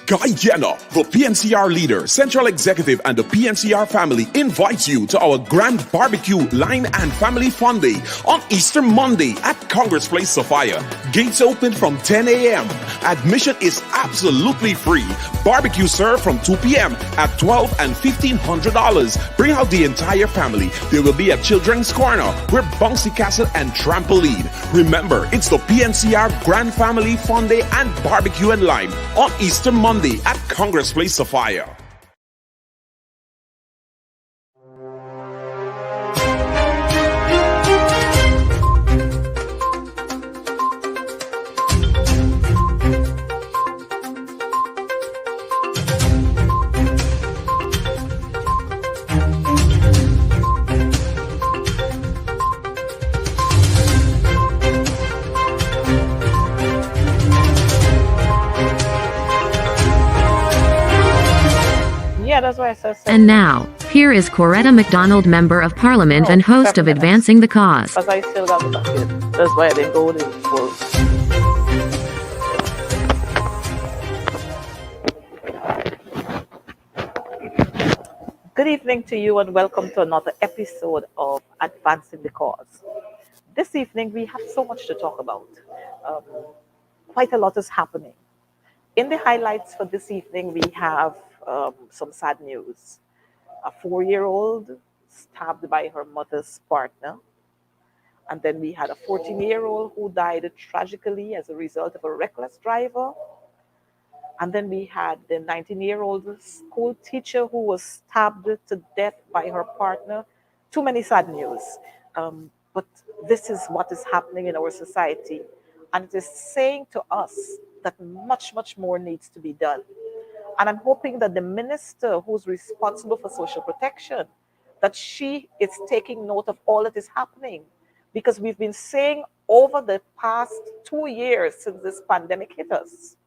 Guyana, the PNCR leader, central executive, and the PNCR family invites you to our grand barbecue line and family fun day on Easter Monday at Congress Place, Sophia. Gates open from 10 a.m. Admission is absolutely free. Barbecue served from 2 p.m. at $12 and $1,500. Bring out the entire family. There will be a children's corner with bouncy castle and trampoline. Remember, it's the PNCR Grand Family Fun Day and Barbecue and Lime on Easter Monday at Congress Place, Sophia. That's why I said so. And now, here is Coretta McDonald, Member of Parliament and host of Advancing the Cause. Because I still got the bucket. That's why I didn't go there before. Good evening to you and welcome to another episode of Advancing the Cause. This evening we have so much to talk about. Quite a lot is happening. In the highlights for this evening, we have some sad news. A 4-year-old stabbed by her mother's partner. And then we had a 14-year-old who died tragically as a result of a reckless driver. And then we had the 19-year-old school teacher who was stabbed to death by her partner. Too many sad news. But this is what is happening in our society. And it is saying to us that much, much more needs to be done. And I'm hoping that the minister who's responsible for social protection, that she is taking note of all that is happening. Because we've been saying over the past 2 years since this pandemic hit us,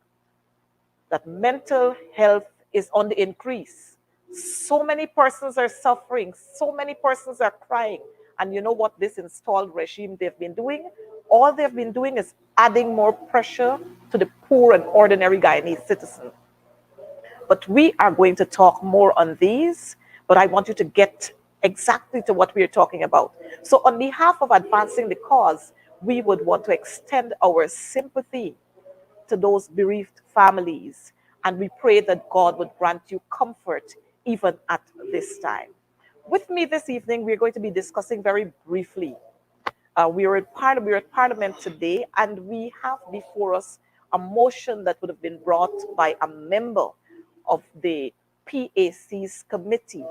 that mental health is on the increase. So many persons are suffering, so many persons are crying. And you know what this installed regime they've been doing? All they've been doing is adding more pressure to the poor and ordinary Guyanese citizen. But we are going to talk more on these, but I want you to get exactly to what we are talking about. So on behalf of Advancing the Cause, we would want to extend our sympathy to those bereaved families, and we pray that God would grant you comfort even at this time. With me this evening, we're going to be discussing very briefly. We're at Parliament today, and we have before us a motion that would have been brought by a member of the PAC's committee.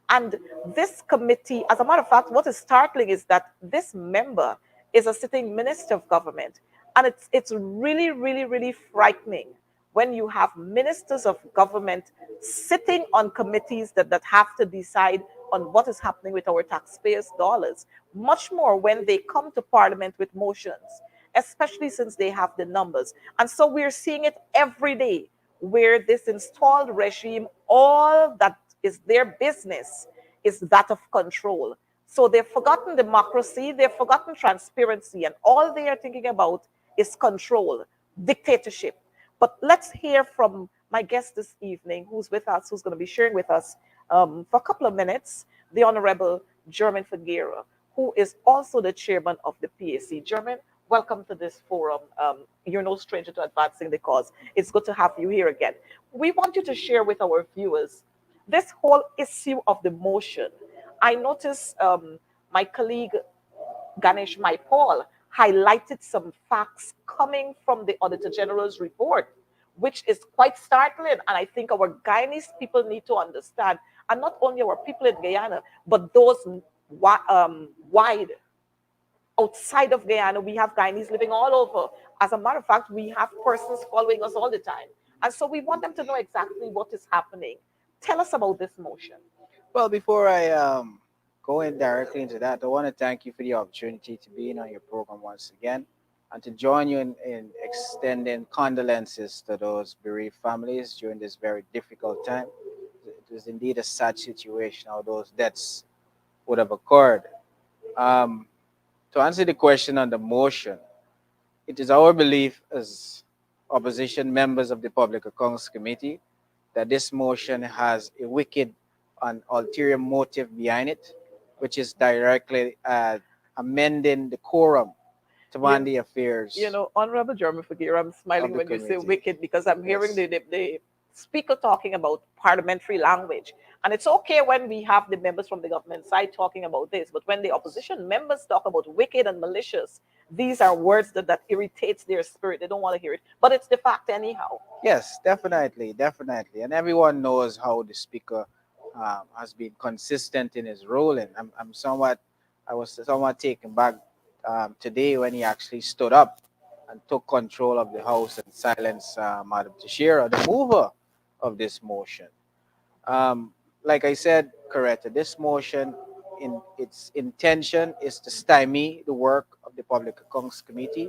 And this committee, as a matter of fact, what is startling is that this member is a sitting minister of government. And it's really, really, really frightening when you have ministers of government sitting on committees that have to decide on what is happening with our taxpayers' dollars, much more when they come to Parliament with motions, especially since they have the numbers. And so we're seeing it every day, where this installed regime, all that is their business is that of control. So they've forgotten democracy, they've forgotten transparency, and all they are thinking about is control, dictatorship. But let's hear from my guest this evening, who's with us, who's going to be sharing with us for a couple of minutes, the Honorable German Figuera, who is also the chairman of the PAC. German, welcome to this forum. You're no stranger to Advancing the Cause. It's good to have you here again. We want you to share with our viewers this whole issue of the motion. I noticed my colleague Ganesh Maipal highlighted some facts coming from the Auditor General's report, which is quite startling. And I think our Guyanese people need to understand, and not only our people in Guyana, but those wide outside of Guyana. We have Guyanese living all over. As a matter of fact, we have persons following us all the time. And so we want them to know exactly what is happening. Tell us about this motion. Well, before I go in directly into that, I want to thank you for the opportunity to be in on your program once again and to join you in extending condolences to those bereaved families during this very difficult time. It was indeed a sad situation how those deaths would have occurred. To answer the question on the motion, it is our belief as opposition members of the Public Accounts Committee that this motion has a wicked and ulterior motive behind it, which is directly amending the quorum to run the affairs Honorable Jeremy Fagir, I'm smiling of the when you say committee. wicked because I'm hearing Yes. the speaker talking about parliamentary language. And it's okay when we have the members from the government side talking about this, but when the opposition members talk about wicked and malicious, these are words that irritates their spirit. They don't want to hear it. But it's the fact anyhow. Yes, definitely, definitely. And everyone knows how the speaker has been consistent in his ruling. I was somewhat taken back today when he actually stood up and took control of the House and silenced Madam Tashira, the mover of this motion. Like I said, Coretta, this motion in its intention is to stymie the work of the Public Accounts Committee.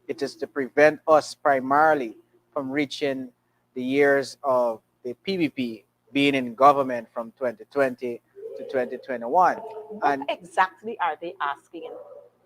It is to prevent us primarily from reaching the years of the PBP being in government from 2020 to 2021. What And exactly are they asking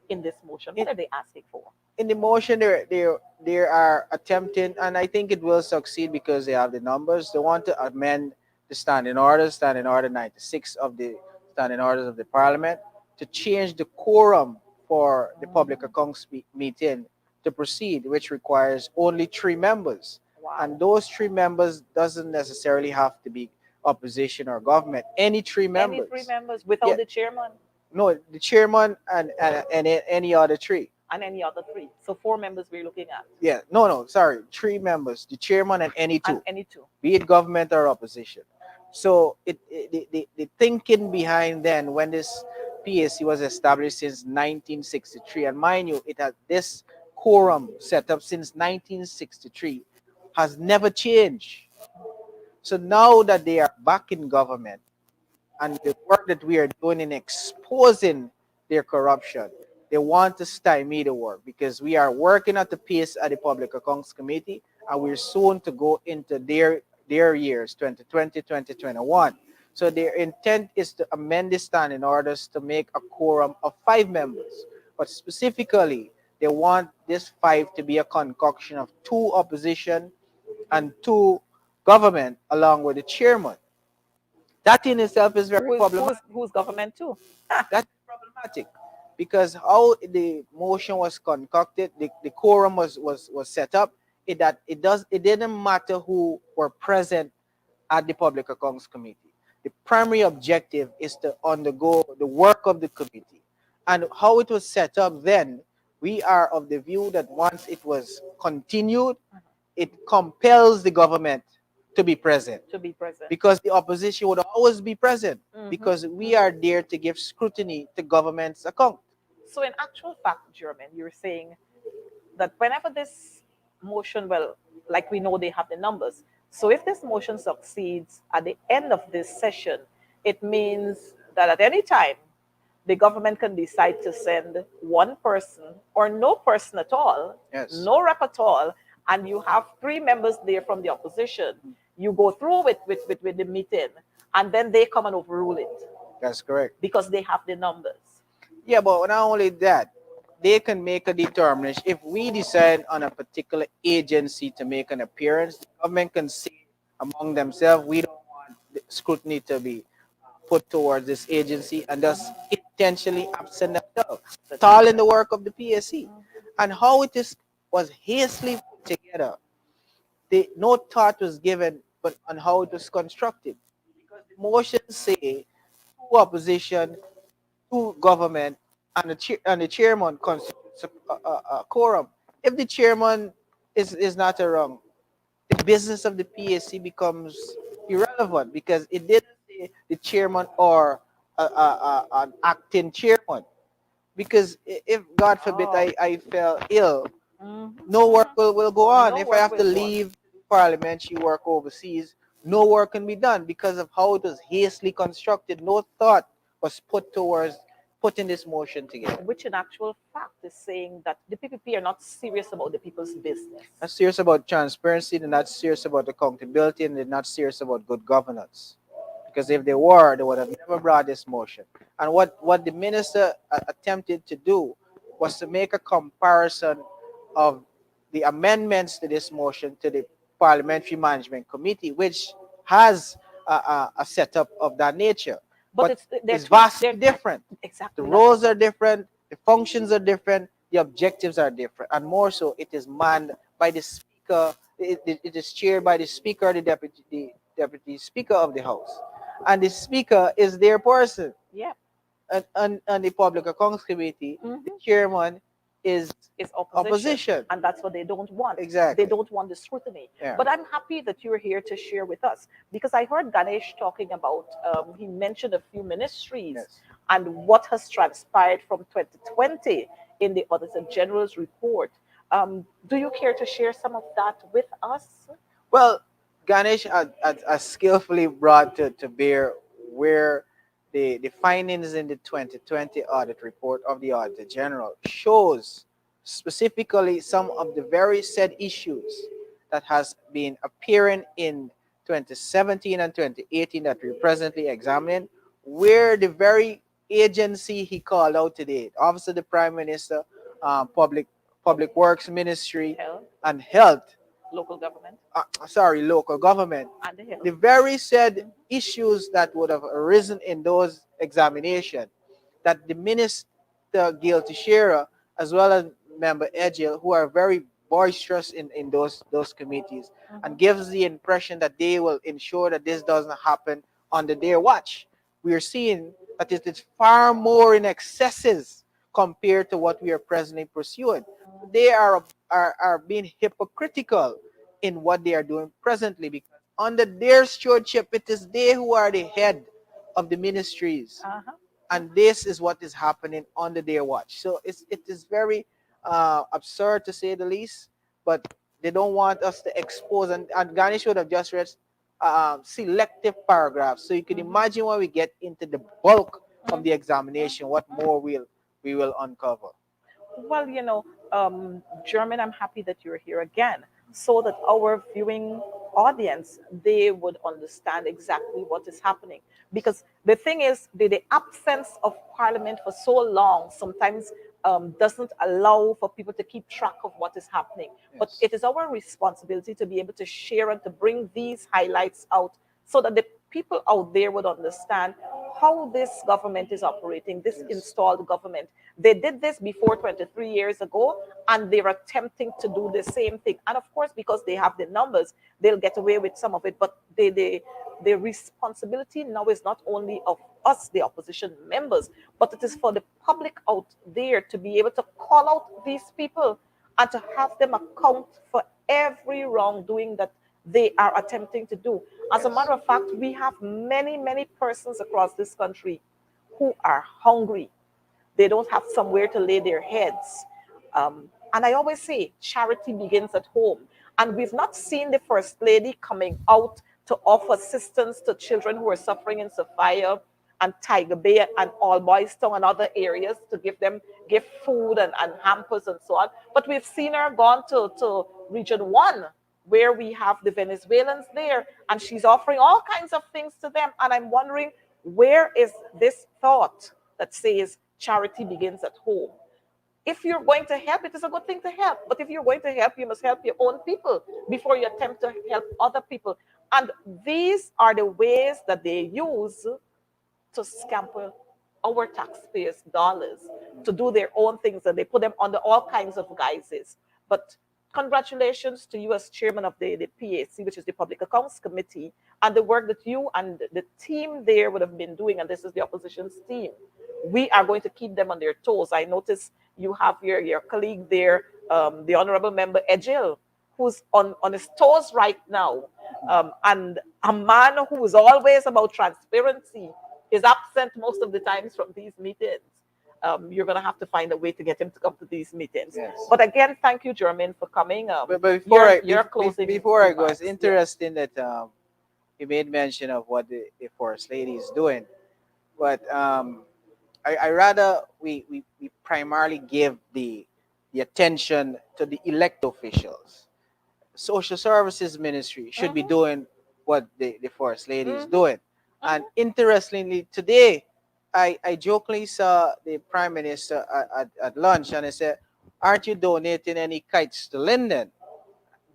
in this motion? What are they asking for? in the motion, they are attempting, and I think it will succeed because they have the numbers. They want to amend the Standing Order 96 of the Standing Orders of the Parliament, to change the quorum for the Public Accounts meeting to proceed, which requires only 3 members. Wow. And those 3 members doesn't necessarily have to be opposition or government. Any 3 members. Any 3 members without Yeah. the chairman No, the chairman and any other 3. and any other 3. So 4 members we're looking at. Yeah, no, sorry, 3 members, the chairman and any 2, And any 2. be it government or opposition. So the thinking behind then, when this PAC was established since 1963, and mind you, it has this quorum set up since 1963, has never changed. So now that they are back in government, and the work that we are doing in exposing their corruption, they want to stymie the work, because we are working at the pace at the Public Accounts Committee, and we're soon to go into their years, 2020, 2021. So their intent is to amend the standing orders to make a quorum of 5 members. But specifically, they want this 5 to be a concoction of 2 opposition and 2 government, along with the chairman. That in itself is very problematic. Who's government too? That's problematic, because how the motion was concocted, the quorum was set up, it didn't matter who were present at the Public Accounts Committee. The primary objective is to undergo the work of the committee. And how it was set up then, we are of the view that once it was continued, it compels the government to be present, because the opposition would always be present, because we are there to give scrutiny to government's account. So in actual fact, German, you're saying that whenever this motion, well, like we know they have the numbers. So if this motion succeeds at the end of this session, it means that at any time, the government can decide to send 1 person or no person at all, Yes. no rep at all, and you have 3 members there from the opposition. You go through with the meeting, and then they come and overrule it That's correct. because they have the numbers. Yeah, but not only that, they can make a determination. If we decide on a particular agency to make an appearance, the government can say among themselves, we don't want the scrutiny to be put towards this agency, and thus intentionally absent themselves, stalling the work of the PSC. And how it was hastily put together, no thought was given but on how it was constructed. Because the motions say 2 opposition, 2 government, and the chairman constitutes a quorum. If the chairman is not around, the business of the PAC becomes irrelevant, because it didn't say the chairman or an acting chairman. Because if, God forbid, I fell ill, no work will go on. No If I work have to will go on. leave parliamentary work overseas, no work can be done, because of how it was hastily constructed. No thought was put towards putting this motion together. Which in actual fact is saying that the PPP are not serious about the people's business. Not serious about transparency, they're not serious about accountability, and they're not serious about good governance. Because if they were, they would have never brought this motion. And what the minister attempted to do was to make a comparison of the amendments to this motion to the Parliamentary Management Committee, which has a setup of that nature. But It's vastly different. The Exactly. roles are different, the functions are different, the objectives are different, and more so, it is manned by the speaker. It is chaired by the speaker, the deputy speaker of the house, and the speaker is their person. Yeah. And the Public Accounts Committee, the chairman is opposition. And that's what they don't want. Exactly. They don't want the scrutiny. Yeah. But I'm happy that you're here to share with us, because I heard Ganesh talking about, he mentioned a few ministries. Yes. And what has transpired from 2020 in the Auditor General's report. Do you care to share some of that with us? Well, Ganesh has skillfully brought to bear where the findings in the 2020 audit report of the Auditor General shows specifically some of the very said issues that has been appearing in 2017 and 2018 that we're presently examining, where the very agency he called out today, Office of the Prime Minister, Public Works Ministry, Health, and Health, local government, local government, and the health. the very said issues that would have arisen in those examinations, that the Minister Gail Teixeira, as well as Member Edgel, who are very boisterous in those committees, and gives the impression that they will ensure that this doesn't happen under their watch. We are seeing that it is far more in excesses compared to what we are presently pursuing. They are being hypocritical in what they are doing presently, because under their stewardship, it is they who are the head of the ministries, and this is what is happening under their watch. So it is very absurd, to say the least, but they don't want us to expose, and Ganesh would have just read selective paragraphs, so you can imagine when we get into the bulk of the examination, what more we will uncover. Well, German, I'm happy that you're here again, so that our viewing audience, they would understand exactly what is happening. Because the thing is, the absence of Parliament for so long sometimes doesn't allow for people to keep track of what is happening. Yes. But it is our responsibility to be able to share and to bring these highlights out, so that the people out there would understand how this government is operating, this installed government. They did this before 23 years ago, and they're attempting to do the same thing. And of course, because they have the numbers, they'll get away with some of it. But the responsibility now is not only of us, the opposition members, but it is for the public out there to be able to call out these people and to have them account for every wrongdoing that they are attempting to do. As a matter of fact, we have many, many persons across this country who are hungry. They don't have somewhere to lay their heads. And I always say, charity begins at home. And we've not seen the First Lady coming out to offer assistance to children who are suffering in Sophia and Tiger Bay and All Boys Town and other areas, to give food and hampers and so on. But we've seen her gone to Region 1, where we have the Venezuelans there, and she's offering all kinds of things to them. And I'm wondering, where is this thought that says charity begins at home? If you're going to help, it is a good thing to help. But if you're going to help, you must help your own people before you attempt to help other people. And these are the ways that they use to scamper our taxpayers' dollars, to do their own things, and they put them under all kinds of guises. But congratulations to you as chairman of the PAC, which is the Public Accounts Committee, and the work that you and the team there would have been doing. And this is the opposition's team. We are going to keep them on their toes. I notice you have your colleague there, the Honorable Member Edgel, who's on his toes right now. And a man who is always about transparency is absent most of the times from these meetings. You're going to have to find a way to get him to come to these meetings. Yes. But again, thank you, Jermaine, for coming. But before I go, it's remarks. interesting that you made mention of what the First Lady is doing. But I rather we primarily give the attention to the elected officials. Social Services Ministry should be doing what the First Lady is doing. And interestingly, today, I jokingly saw the Prime Minister at lunch, and I said, aren't you donating any kites to Linden?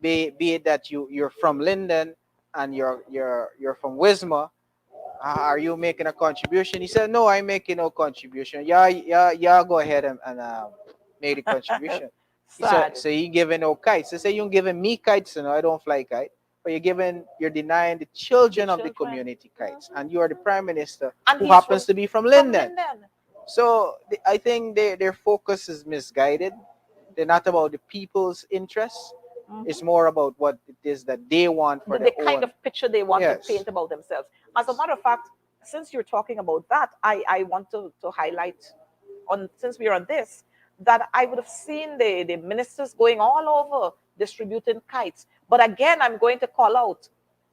Be it that you're from Linden and you're from Wisma, are you making a contribution? He said, no, I'm making no contribution. Yeah, go ahead and make the contribution. He said, Sad. so he giving no kites. He said, you're giving me kites, I don't fly kite. But you're denying the children of the Children. community kites. And you are the prime minister And who he's happens to be from from Linden. Linden. So I think their focus is misguided. They're not about the people's interests. It's more about what it is that they want for The their kind own. of picture they want Yes. to paint about themselves. As a matter of fact, since you're talking about that, I want to highlight on, since we're on this, that I would have seen the ministers going all over distributing kites. But again, I'm going to call out,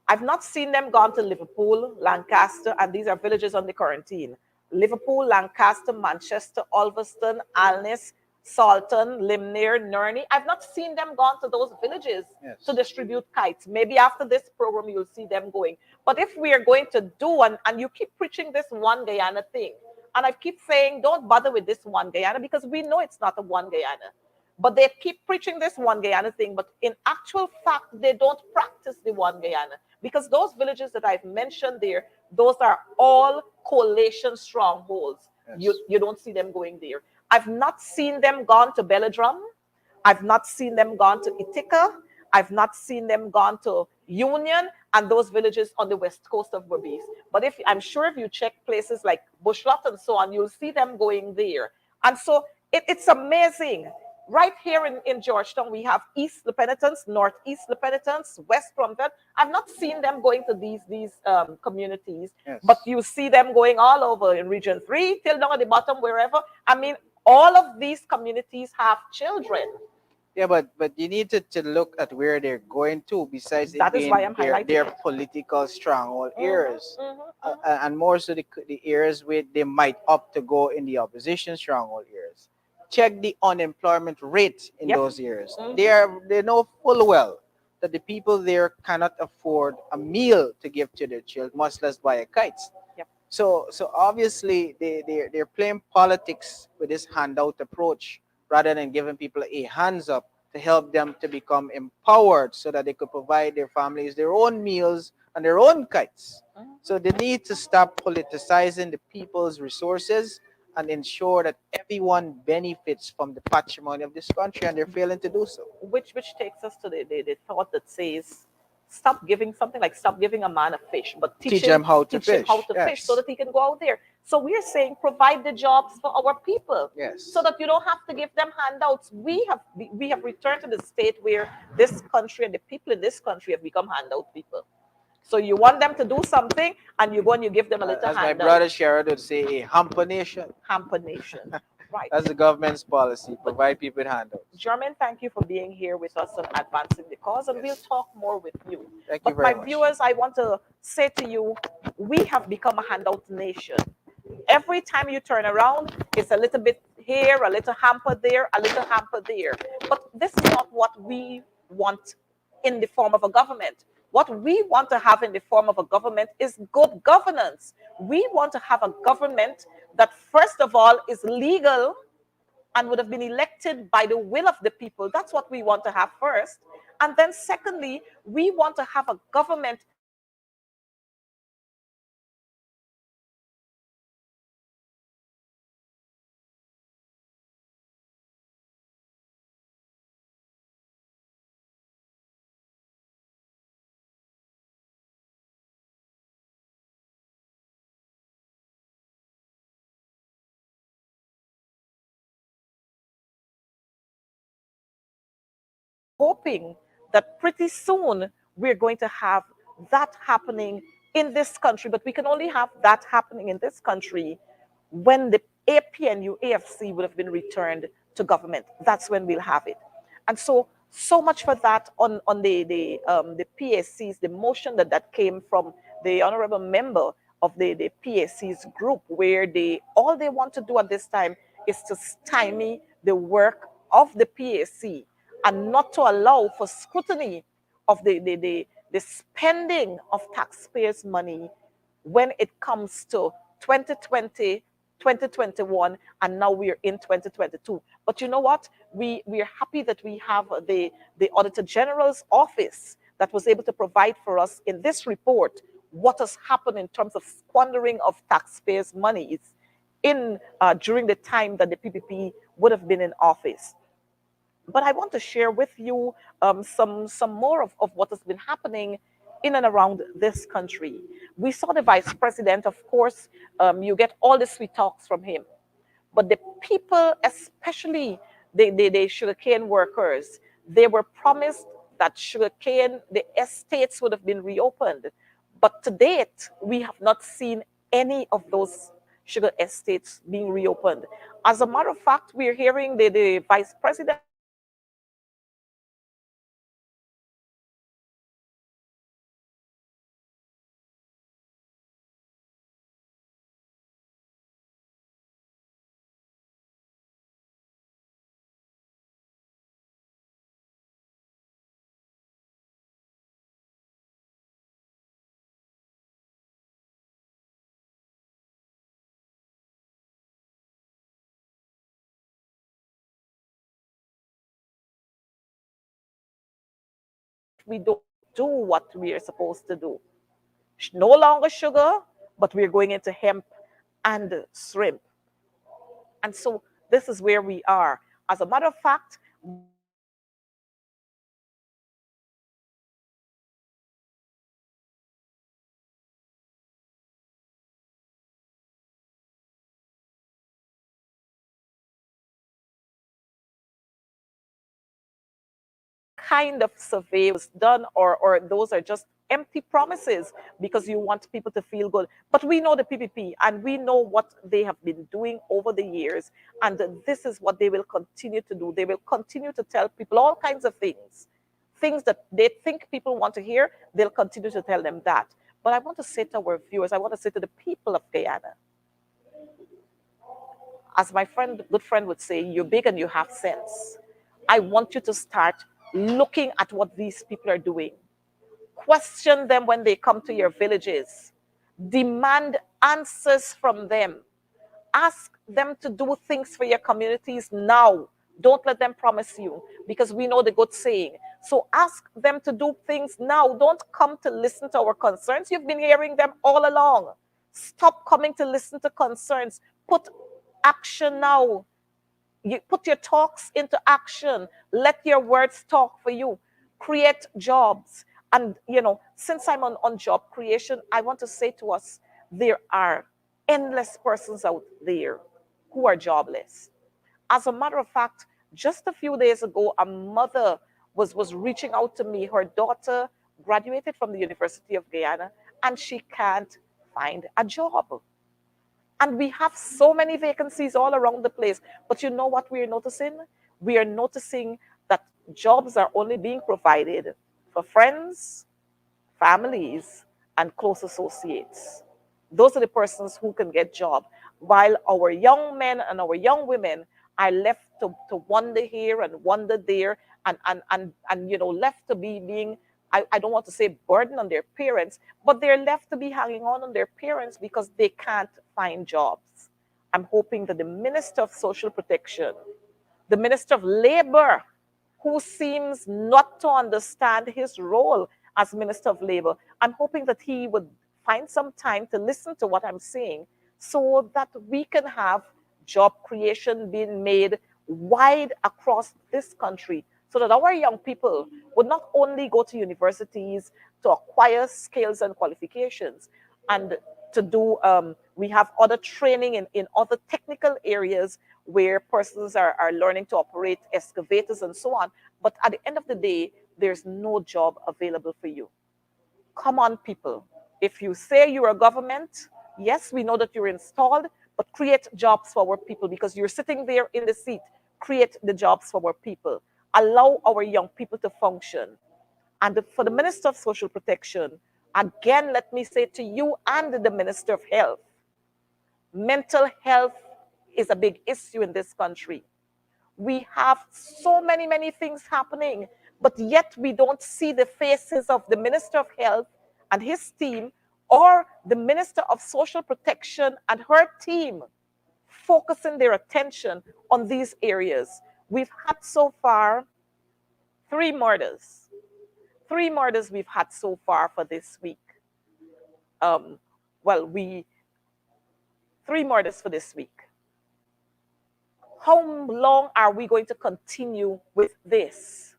I've not seen them gone to Liverpool, Lancaster, and these are villages on the quarantine. Liverpool, Lancaster, Manchester, Ulverston, Alness, Salton, Limner, Nerney. I've not seen them gone to those villages Yes. to distribute kites. Maybe after this program, you'll see them going. But if we are going to do, and you keep preaching this one Guyana thing, and I keep saying, don't bother with this one Guyana, because we know it's not a one Guyana. But they keep preaching this one Guyana thing, but in actual fact, they don't practice the one Guyana. Because those villages that I've mentioned there, those are all coalition strongholds. Yes. You don't see them going there. I've not seen them gone to Belladrum. I've not seen them gone to Ithaca. I've not seen them gone to Union and those villages on the west coast of Berbice. But I'm sure if you check places like Bushlot and so on, you'll see them going there. And so it's amazing. Right here in Georgetown, we have East Le Penitence, Northeast Le Penitence, West Plumfed. I've not seen them going to these communities, Yes. but you see them going all over in Region 3, till down at the bottom, wherever. I mean, all of these communities have children. Yeah, but you need to look at where they're going to, besides That it is being why I'm highlighting their it. political stronghold areas. Mhm. And more so the areas where they might opt to go in the opposition stronghold areas. Check the unemployment rate in Yep. those areas. Mhm. They know full well that the people there cannot afford a meal to give to their children, much less buy a kites. Yep. So obviously they're playing politics with this handout approach rather than giving people a hands up to help them to become empowered so that they could provide their families their own meals and their own kites. So they need to stop politicizing the people's resources and ensure that everyone benefits from the patrimony of this country, and they're failing to do so. Which takes us to the thought that says, stop giving a man a fish, but Teach him how to teach him fish. how to Yes. fish so that he can go out there. So we're saying provide the jobs for our people. Yes. So that you don't have to give them handouts. We have returned to the state where this country and the people in this country have become handout people. So you want them to do something, and you go and you give them a little As my handout. brother Sherrod would say, a hamper nation. Hamper nation. Right. That's the government's policy. Provide people with handouts. Jermaine, thank you for being here with us on Advancing the Cause, and we'll talk more with you. Thank you But very my much. viewers, I want to say to you, we have become a handout nation. Every time you turn around, it's a little bit here, a little hamper there, a little hamper there. But this is not what we want in the form of a government. What we want to have in the form of a government is good governance. We want to have a government that, first of all, is legal and would have been elected by the will of the people. That's what we want to have first. And then secondly, we want to have a government hoping that pretty soon we're going to have that happening in this country. But we can only have that happening in this country when the APNU, AFC would have been returned to government. That's when we'll have it. And so much for that on the PACs, the motion that came from the honorable member of the PAC's group, where all they want to do at this time is to stymie the work of the PAC and not to allow for scrutiny of the spending of taxpayers' money when it comes to 2020, 2021, and now we're in 2022. But you know what? We are happy that we have the Auditor General's office that was able to provide for us in this report what has happened in terms of squandering of taxpayers' monies in during the time that the PPP would have been in office. But I want to share with you some more of what has been happening in and around this country. We saw the vice president, of course, you get all the sweet talks from him. But the people, especially the sugarcane workers, they were promised that sugarcane, the estates would have been reopened. But to date, we have not seen any of those sugar estates being reopened. As a matter of fact, we're hearing the vice president we don't do what we are supposed to do. No longer sugar, but we're going into hemp and shrimp. And so this is where we are. As a matter of fact, kind of survey was done, or those are just empty promises because you want people to feel good. But we know the PPP and we know what they have been doing over the years. And this is what they will continue to do. They will continue to tell people all kinds of things, things that they think people want to hear. They'll continue to tell them that. But I want to say to our viewers, I want to say to the people of Guyana, as my friend, good friend would say, you're big and you have sense. I want you to start looking at what these people are doing. Question them when they come to your villages. Demand answers from them. Ask them to do things for your communities now. Don't let them promise you, because we know the good saying. So ask them to do things now. Don't come to listen to our concerns. You've been hearing them all along. Stop coming to listen to concerns. Put action now. You put your talks into action. Let your words talk for you. Create jobs. And, since I'm on job creation, I want to say to us, there are endless persons out there who are jobless. As a matter of fact, just a few days ago, a mother was reaching out to me. Her daughter graduated from the University of Guyana, and she can't find a job. And we have so many vacancies all around the place. But you know what we're noticing? We are noticing that jobs are only being provided for friends, families, and close associates. Those are the persons who can get job, while our young men and our young women are left to wander here and wander there, and left to be being, I don't want to say burden on their parents, but they're left to be hanging on their parents because they can't find jobs. I'm hoping that the Minister of Social Protection, the Minister of Labor, who seems not to understand his role as Minister of Labor, I'm hoping that he would find some time to listen to what I'm saying so that we can have job creation being made wide across this country, so that our young people would not only go to universities to acquire skills and qualifications and to do, we have other training in other technical areas where persons are learning to operate excavators and so on. But at the end of the day, there's no job available for you. Come on, people. If you say you're a government, yes, we know that you're installed, but create jobs for our people, because you're sitting there in the seat. Create the jobs for our people. Allow our young people to function. And for the Minister of Social Protection, again, let me say to you and the Minister of Health, mental health is a big issue in this country. We have so many things happening, but yet we don't see the faces of the Minister of Health and his team, or the Minister of Social Protection and her team, focusing their attention on these areas. We've had so far 3 murders. 3 murders we've had so far for this week. Um, well, we 3 murders for this week. How long are we going to continue with this?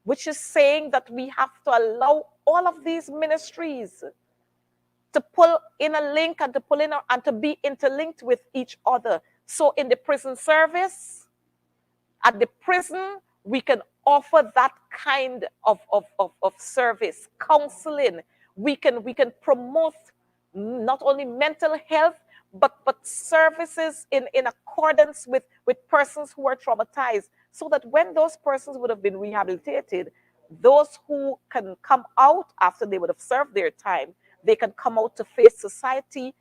Which is saying that we have to allow all of these ministries to pull in a link and to pull in and to be interlinked with each other. So in the prison service, at the prison, we can offer that kind of service, counseling. We can promote not only mental health, but services in accordance with persons who are traumatized, so that when those persons would have been rehabilitated, those who can come out after they would have served their time, they can come out to face society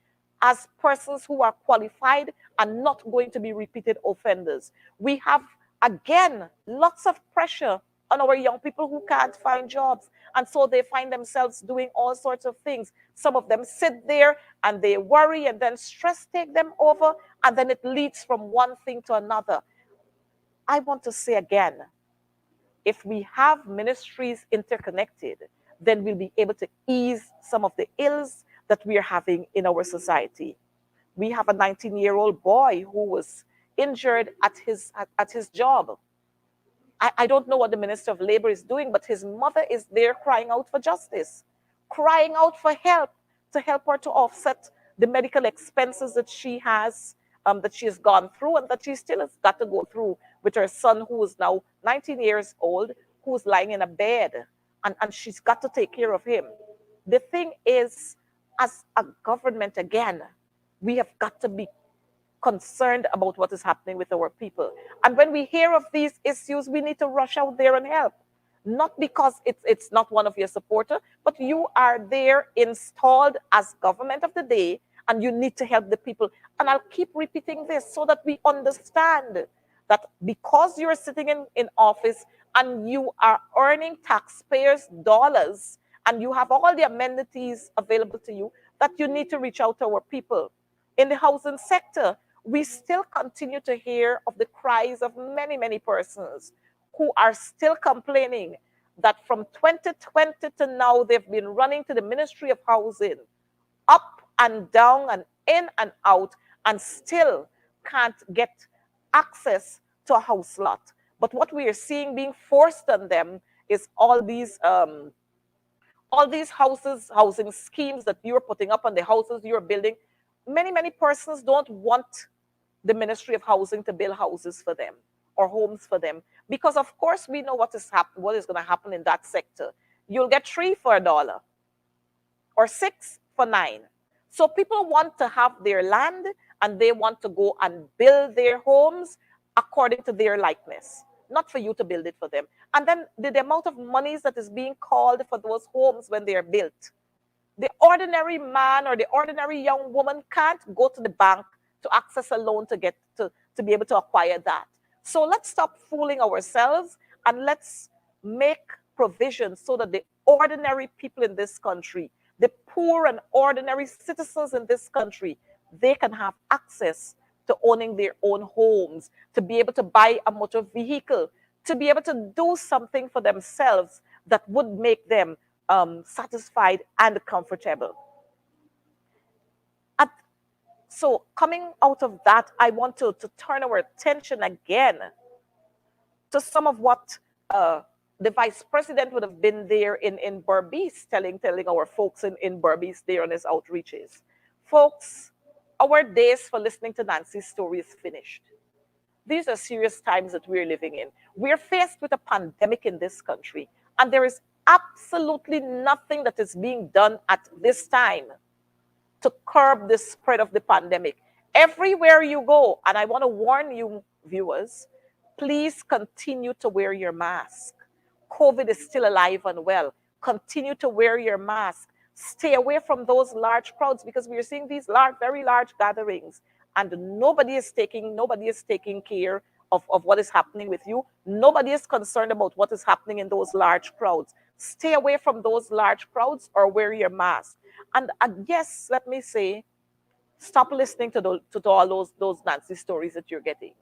as persons who are qualified and not going to be repeated offenders. We have, again, lots of pressure on our young people who can't find jobs. And so they find themselves doing all sorts of things. Some of them sit there and they worry, and then stress take them over, and then it leads from one thing to another. I want to say again, if we have ministries interconnected, then we'll be able to ease some of the ills that we are having in our society. We have a 19-year-old boy who was injured at his job. I don't know what the Minister of Labor is doing, but his mother is there crying out for justice, crying out for help, to help her to offset the medical expenses that she has gone through, and that she still has got to go through with her son, who is now 19 years old, who's lying in a bed, and she's got to take care of him. The thing is, as a government, again, we have got to be concerned about what is happening with our people. And when we hear of these issues, we need to rush out there and help. Not because it's not one of your supporters, but you are there installed as government of the day, and you need to help the people. And I'll keep repeating this so that we understand that because you're sitting in office and you are earning taxpayers' dollars, and you have all the amenities available to you, that you need to reach out to our people. In the housing sector, we still continue to hear of the cries of many, many persons who are still complaining that from 2020 to now, they've been running to the Ministry of Housing, up and down and in and out, and still can't get access to a house lot. But what we are seeing being forced on them is all these housing schemes that you're putting up on the houses you're building. Many persons don't want the Ministry of Housing to build houses for them or homes for them, because of course we know what is going to happen in that sector. You'll get 3 for $1 or 6 for 9. So people want to have their land, and they want to go and build their homes according to their likeness, not for you to build it for them. And then the amount of monies that is being called for those homes when they are built, the ordinary man or the ordinary young woman can't go to the bank to access a loan to get to be able to acquire that. So let's stop fooling ourselves, and let's make provisions so that the ordinary people in this country, the poor and ordinary citizens in this country, they can have access to owning their own homes, to be able to buy a motor vehicle, to be able to do something for themselves that would make them satisfied and comfortable. So coming out of that, I want to turn our attention again to some of what the vice president would have been there in Berbice, telling our folks in Berbice there on his outreaches. Folks, our days for listening to Nancy's story is finished. These are serious times that we're living in. We're faced with a pandemic in this country, and there is absolutely nothing that is being done at this time to curb the spread of the pandemic. Everywhere you go, and I want to warn you, viewers, please continue to wear your mask. COVID is still alive and well. Continue to wear your mask. Stay away from those large crowds, because we are seeing these very large gatherings, and nobody is taking care of what is happening with you. Nobody is concerned about what is happening in those large crowds. Stay away from those large crowds or wear your mask. And yes, let me say, stop listening to all those Nancy stories that you're getting.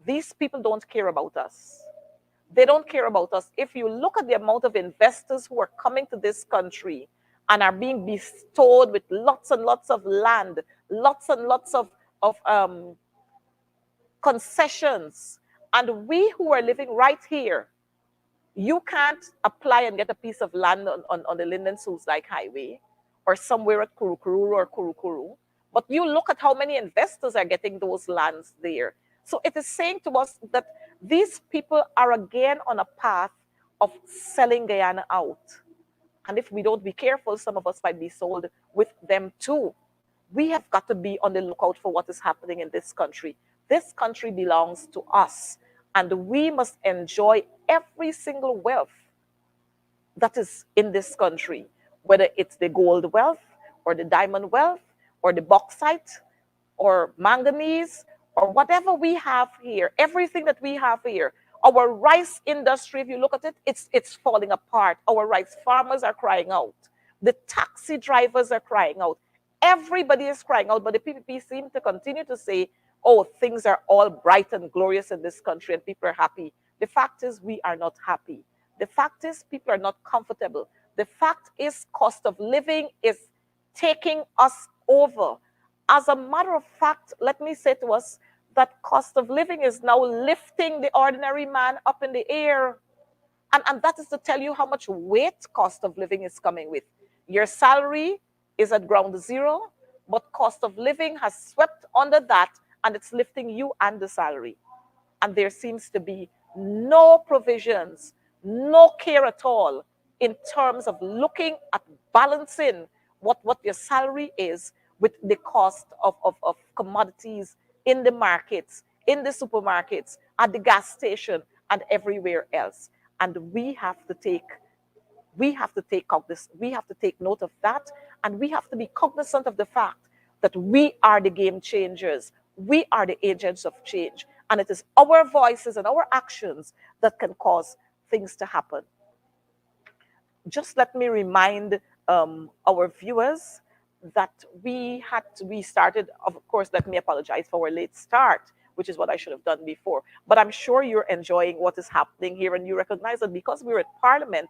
These people don't care about us. They don't care about us. If you look at the amount of investors who are coming to this country and are being bestowed with lots and lots of land, lots and lots of concessions, and we who are living right here, you can't apply and get a piece of land on the Linden Sioux Dyke Highway or somewhere at Kurukuru or Kurukuru. But you look at how many investors are getting those lands there. So it is saying to us that these people are again on a path of selling Guyana out. And if we don't be careful, some of us might be sold with them too. We have got to be on the lookout for what is happening in this country. This country belongs to us, and we must enjoy every single wealth that is in this country, whether it's the gold wealth or the diamond wealth or the bauxite or manganese or whatever we have here, everything that we have here. Our rice industry, if you look at it, it's falling apart. Our rice farmers are crying out. The taxi drivers are crying out. Everybody is crying out, but the PPP seem to continue to say, oh, things are all bright and glorious in this country and people are happy. The fact is we are not happy. The fact is people are not comfortable. The fact is cost of living is taking us over. As a matter of fact, let me say to us that cost of living is now lifting the ordinary man up in the air. And that is to tell you how much weight cost of living is coming with. Your salary is at ground zero, but cost of living has swept under that and it's lifting you and the salary. And there seems to be no provisions, no care at all in terms of looking at balancing what your salary is with the cost of commodities in the markets, in the supermarkets, at the gas station, and everywhere else. And we have to take note of that, and we have to be cognizant of the fact that we are the game changers. We are the agents of change, and it is our voices and our actions that can cause things to happen. Just let me remind our viewers that we started, of course, let me apologize for our late start, which is what I should have done before. But I'm sure you're enjoying what is happening here, and you recognize that because we're at Parliament,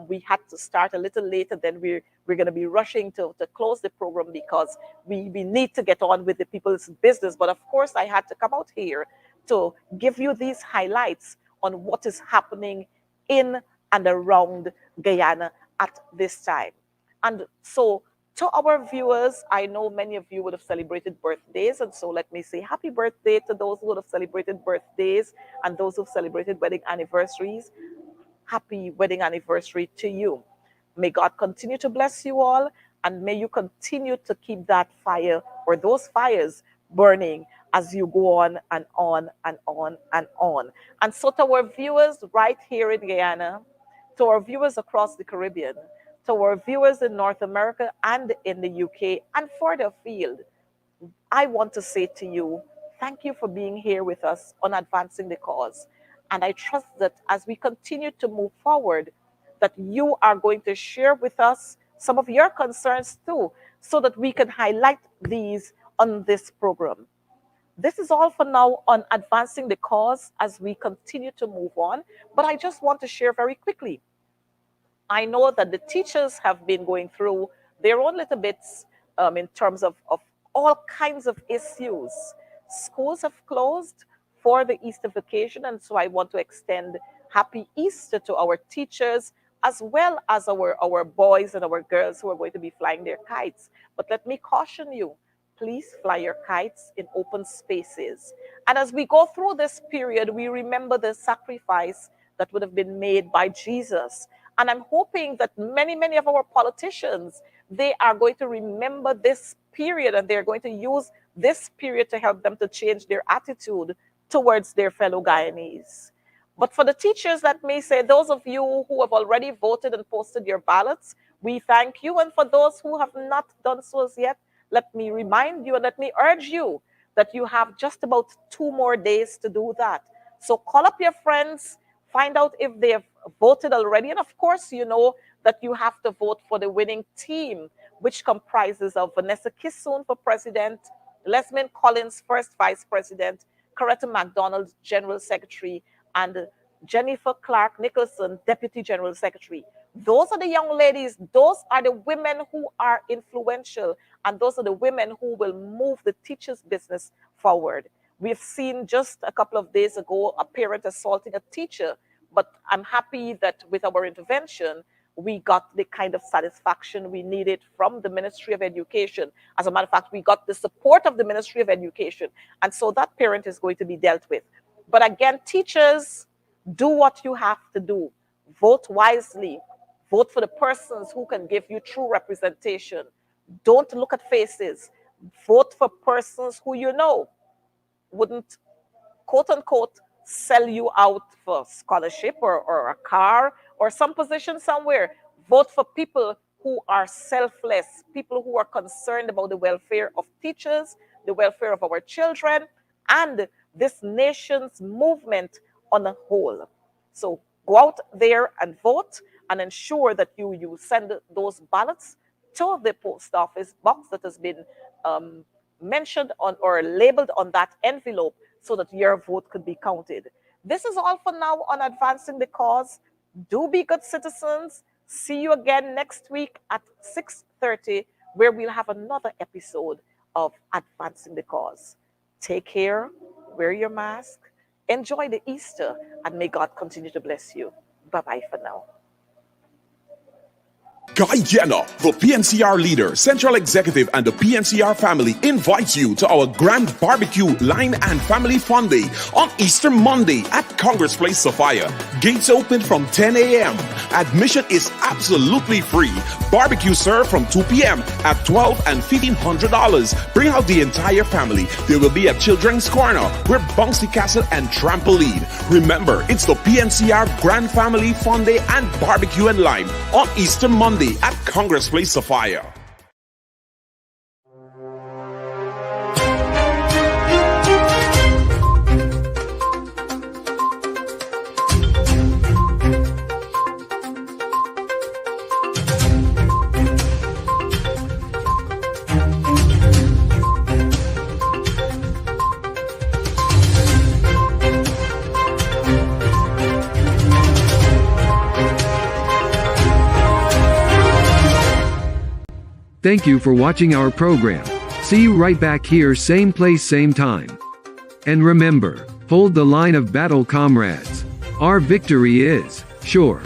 we had to start a little later. Then we're going to be rushing to close the program because we need to get on with the people's business. But of course, I had to come out here to give you these highlights on what is happening in and around Guyana at this time. And so to our viewers, I know many of you would have celebrated birthdays, and so let me say happy birthday to those who would have celebrated birthdays and those who've celebrated wedding anniversaries. Happy wedding anniversary to you. May God continue to bless you all, and may you continue to keep that fire or those fires burning as you go on and on and on and on. And so to our viewers right here in Guyana, to our viewers across the Caribbean, to our viewers in North America and in the UK and further afield, I want to say to you, thank you for being here with us on Advancing the Cause. And I trust that as we continue to move forward, that you are going to share with us some of your concerns too, so that we can highlight these on this program. This is all for now on Advancing the Cause as we continue to move on. But I just want to share very quickly. I know that the teachers have been going through their own little bits in terms of all kinds of issues. Schools have closed for the Easter vacation, and so I want to extend happy Easter to our teachers as well as our boys and our girls who are going to be flying their kites. But let me caution you, please fly your kites in open spaces. And as we go through this period, we remember the sacrifice that would have been made by Jesus. And I'm hoping that many of our politicians, they are going to remember this period, and they're going to use this period to help them to change their attitude towards their fellow Guyanese. But for the teachers that may say, those of you who have already voted and posted your ballots, we thank you. And for those who have not done so as yet, let me remind you and let me urge you that you have just about 2 more days to do that. So call up your friends, find out if they have voted already. And of course, you know that you have to vote for the winning team, which comprises of Vanessa Kissoon for president, Lesmond Collins, first vice president, Coretta McDonald, General Secretary, and Jennifer Clark Nicholson, Deputy General Secretary. Those are the young ladies. Those are the women who are influential, and those are the women who will move the teachers' business forward. We've seen just a couple of days ago a parent assaulting a teacher, but I'm happy that with our intervention, we got the kind of satisfaction we needed from the Ministry of Education. As a matter of fact, we got the support of the Ministry of Education, and so that parent is going to be dealt with. But again, teachers, do what you have to do. Vote wisely. Vote for the persons who can give you true representation. Don't look at faces. Vote for persons who you know wouldn't, quote unquote, sell you out for scholarship or a car or some position somewhere. Vote for people who are selfless, people who are concerned about the welfare of teachers, the welfare of our children, and this nation's movement on a whole. So go out there and vote, and ensure that you send those ballots to the post office box that has been mentioned on or labeled on that envelope so that your vote could be counted. This is all for now on Advancing the Cause. Do be good citizens. See you again next week at 6:30, where we'll have another episode of Advancing the Cause. Take care, wear your mask, enjoy the Easter, and may God continue to bless you. Bye-bye for now. Guy Jenner, the PNCR leader, Central Executive, and the PNCR family invites you to our grand barbecue line and family fun day on Easter Monday at Congress Place, Sophia. Gates open from 10 a.m. Admission is absolutely free. Barbecue served from 2 p.m. at $12 and $1,500. Bring out the entire family. There will be a children's corner with bouncy castle and trampoline. Remember, it's the PNCR Grand Family Fun Day and Barbecue and Lime on Easter Monday at Congress Place, Sophia. Thank you for watching our program. See you right back here, same place, same time. And remember, hold the line of battle, comrades. Our victory is sure.